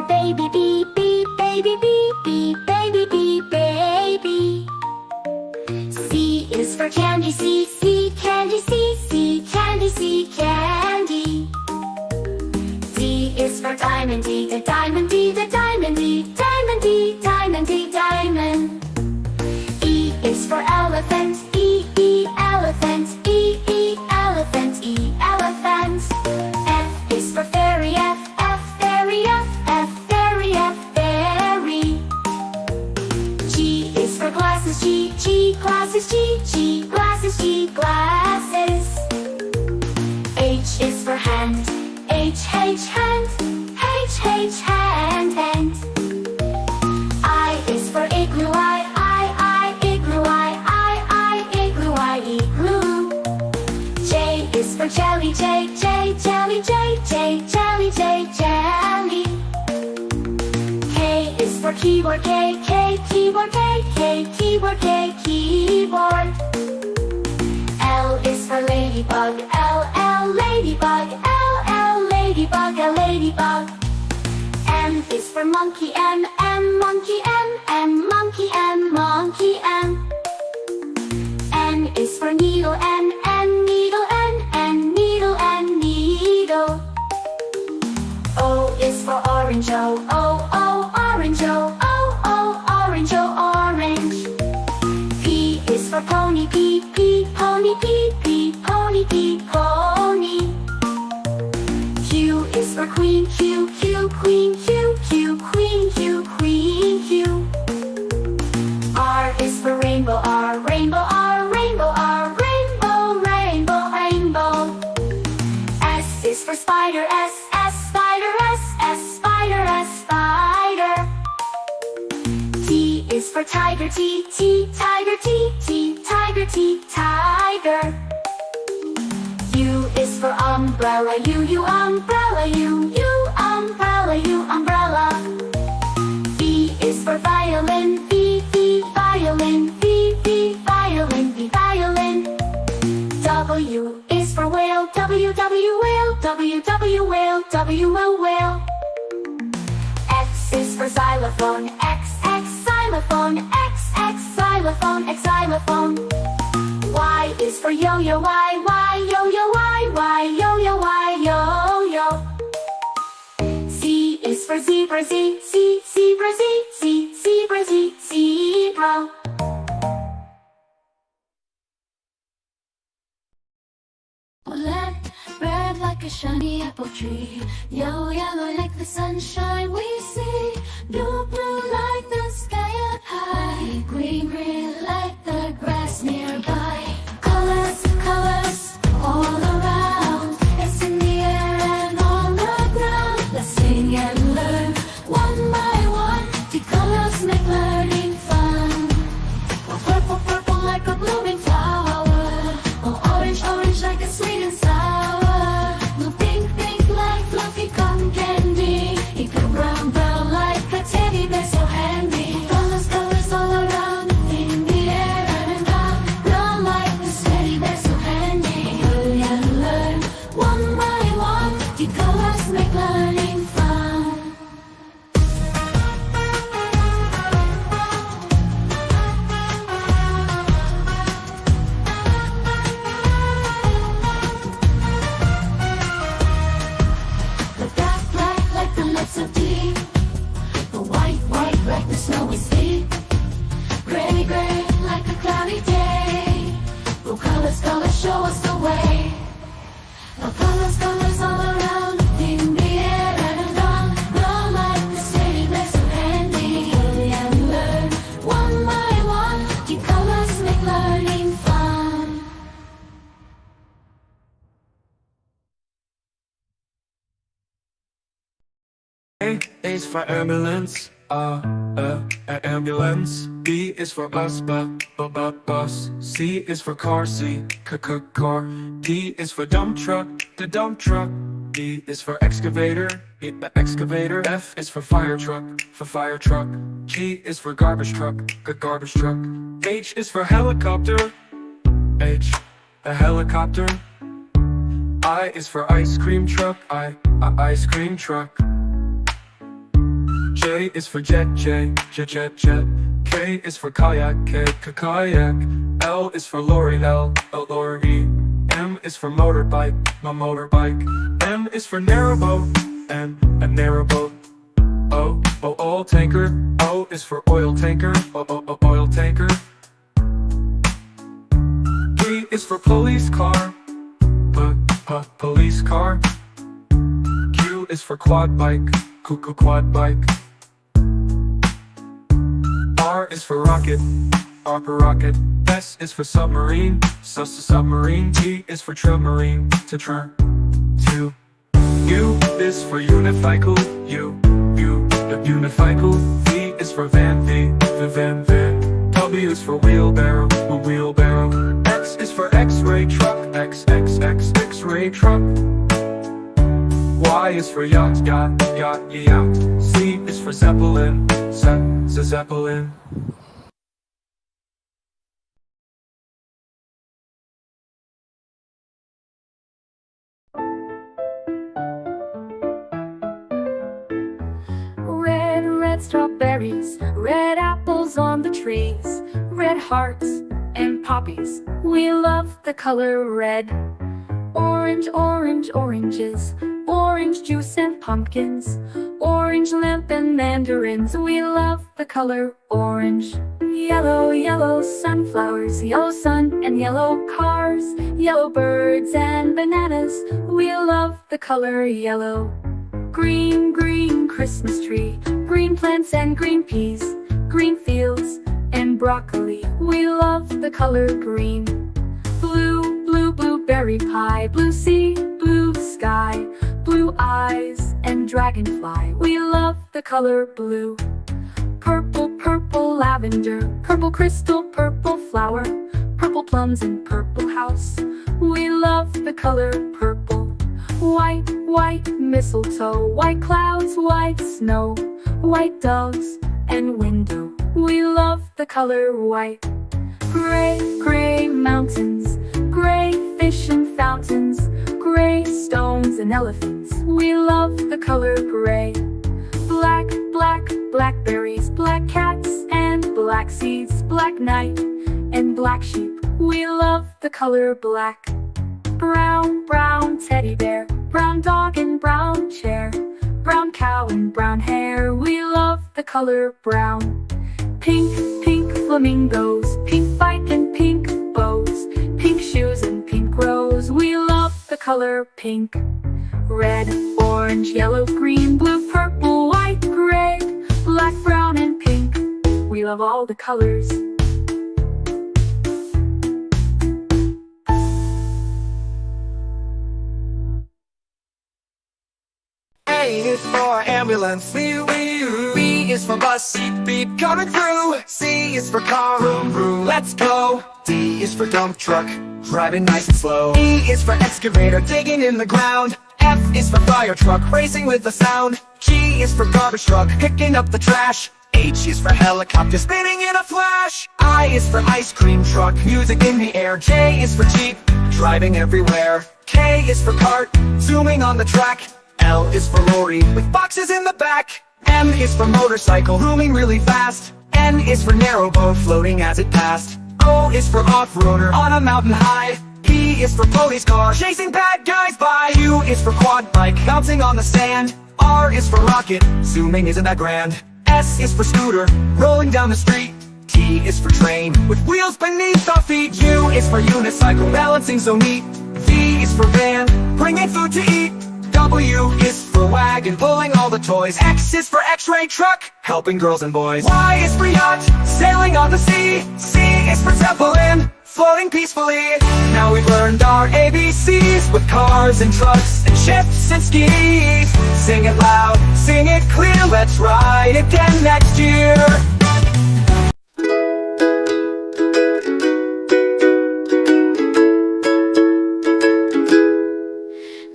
baby, beep, beep, baby, beep, beep, baby, beep, baby. C is for candy, C, C, candy, C, C, candy, C, candy. D is for diamond, D, the diamond, D, the diamond, D, diamond, D, diamond, D, diamond. E is for elephant, E, E, elephant, E, E, elephant, E, elephant. F is for fairy, F, F, fairy, F, F, fairy, F, fairy. G is for glasses, G, G, glasses, G, G, glasses, G, glasses. H is for hand, H, H, hand, H, H, hand, hand. I is for igloo, I, igloo, I, igloo, I, igloo. J is for jelly, J, J, jelly, J, J, jelly, J, jelly. K is for keyboard, K, K, keyboard, K, K, keyboard, K, keyboard. L is for ladybug, L, L, ladybug, L, L, ladybug, L, ladybug. M is for monkey, M, M, monkey, M, M, monkey, M, monkey, M. N is for needle, N, N, needle, N, N, needle, N, needle. O is for orange, O, O, O, orange, O, O, O, orange, O, orange. P is for pony, P, P, pony, P, P, pony, P, pony. Q is for queen, Q, Q, queen, Q, Q, queen, Q, queen, Q. R is for rainbow, R, rainbow, R, rainbow, R, rainbow, rainbow, rainbow. S is for spider, S, S, spider, S, S, spider, S, spider. T is for tiger, T, T, tiger, T, T, tiger, T, tiger. U is for umbrella, U, umbrella, U, umbrella, U, umbrella. V is for violin, V, V, violin, V, V, violin, V, violin. W is for whale, W, W, whale, W, W, whale, W, whale. X is for xylophone, X, X, xylophone, X, X, xylophone, X, xylophone. Y is for yo-yo, Y, Y, yo-yo, Y, Y, yo-yo, Y, yo-yo. Z is for zebra, Z, Z, zebra, Z, Z, zebra, Z, zebra. Black, red like a shiny apple tree. Yellow, yellow like the sunshine we see. Blue, blue like the sky up high. Green, green like the grass nearby. Colors, colors all around. It's in the air and on the ground. Let's sing and learn one by one. The colors make learning fun. Oh, purple, purple like a blooming flower. Oh, orange, orange like a sweet and sour. Blue, pink, pink like fluffy cotton candy. Eco brown, brown like a teddy bear so handy. Colors, colors all around in the air and around. Brown like this teddy bear so handy. Hurry and learn one by one. The colors make learning fun. The black, black like the lips of tea. The white, white like the snowy sea. Gray, gray like a cloudy day. Blue colors, colors show us the way. The colors, colors all around in the air and around. Brown like the teddy bear so handy. Hurry and learn one by one. The colors make learning fun. A is for ambulance, ambulance. B is for bus, bus. C is for car, C, car. D is for dump truck, the dump truck. E is for excavator, the excavator. F is for fire truck, G is for garbage truck, garbage truck. H is for helicopter, H, a helicopter. I is for ice cream truck, ice cream truck. J is for jet, jet. K is for kayak, kayak. L is for lorry, lorry. M is for motorbike, motorbike. N is for narrowboat, a narrowboat. O, oil tanker. O is for oil tanker, oil tanker. P is for police car, police car. Q is for quad bike, quad bike. R is for rocket, rocket. S is for submarine, submarine. T is for submarine, to. U is for unicycle, unicycle. V is for van, van. W is for wheelbarrow, wheelbarrow. X is for X-ray truck, X-ray truck. Y is for yacht, yacht. Z is for zeppelin, zeppelin. Red strawberries, red apples on the trees, red hearts and poppies. We love the color red. Orange, oranges, orange juice and pumpkins, orange lamp and mandarins. We love the color orange. Yellow sunflowers, yellow sun and yellow cars, yellow birds and bananas. We love the color yellow. Green Christmas tree, green plants and green peas, green fields and broccoli. We love the color green. Blue blueberry pie, blue sea, blue sky, blue eyes and dragonfly. We love the color blue. Purple lavender, purple crystal, purple flower, purple plums and purple house. We love the color purple. White mistletoe, white clouds, white snow, white doves and window. We love the color white. Gray mountains, gray fish and fountains, gray stones and elephants. We love the color gray. Blackberries, black cats and black seeds, black night and black sheep. We love the color black. Brown teddy bear, brown dog and brown chair, brown cow and brown hair. We love the color brown. Pink flamingos, pink bike and pink bows, pink shoes and pink rose. We love the color pink. Red, orange, yellow, green, blue, purple, white, gray, black, brown and pink. We love all the colors. A is for ambulance, B is for bus, beep coming through. C is for car, vroom, let's go. D is for dump truck, driving nice and slow. E is for excavator, digging in the ground. F is for fire truck, racing with the sound. G is for garbage truck, picking up the trash. H is for helicopter, spinning in a flash. I is for ice cream truck, music in the air. J is for jeep, driving everywhere. K is for cart, zooming on the track. L is for lorry, with boxes in the back. M is for motorcycle, zooming really fast. N is for narrowboat, floating as it passed. O is for off-roader, on a mountain high. P is for police car, chasing bad guys by. Q is for quad bike, bouncing on the sand. R is for rocket, zooming isn't that grand. S is for scooter, rolling down the street. T is for train, with wheels beneath our feet. U is for unicycle, balancing so neat. V is for van, bringing food to eat. W is for wagon, pulling all the toys. X is for X-ray truck, helping girls and boys. Y is for yacht, sailing on the sea. C is for zeppelin, floating peacefully. Now we've learned our ABCs, with cars and trucks and ships and skis. Sing it loud, sing it clear, let's ride again next year.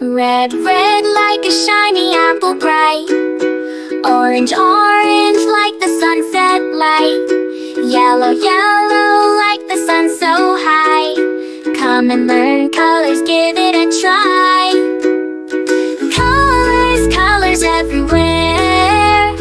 Red like a shiny apple bright. Orange like the sunset light. Yellow like the sun so high. Come and learn colors, give it a try. Colors everywhere.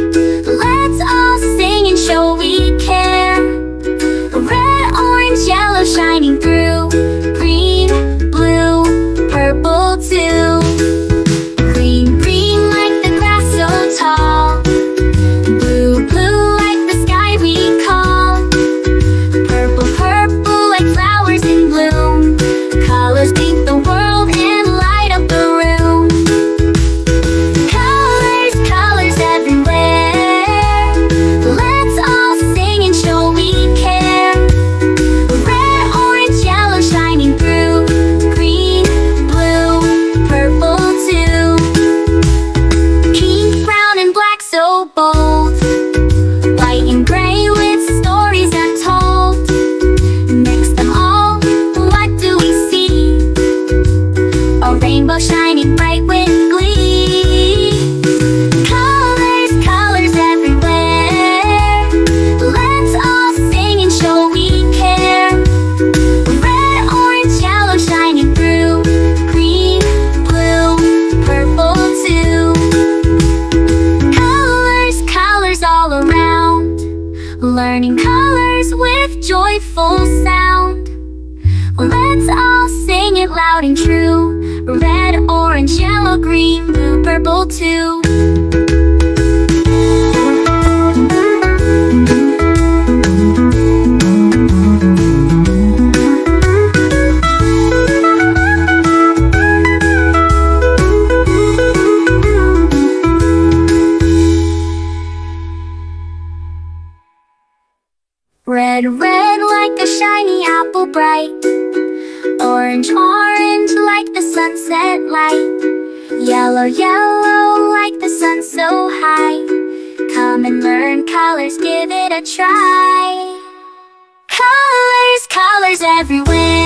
colors with joyful sound. Let's all sing it loud and true. Red, orange, yellow, green, blue, purple too. Red, red like a shiny apple bright. Orange, orange like the sunset light. Yellow, yellow like the sun so high. Come and learn colors, give it a try. Colors, colors everywhere.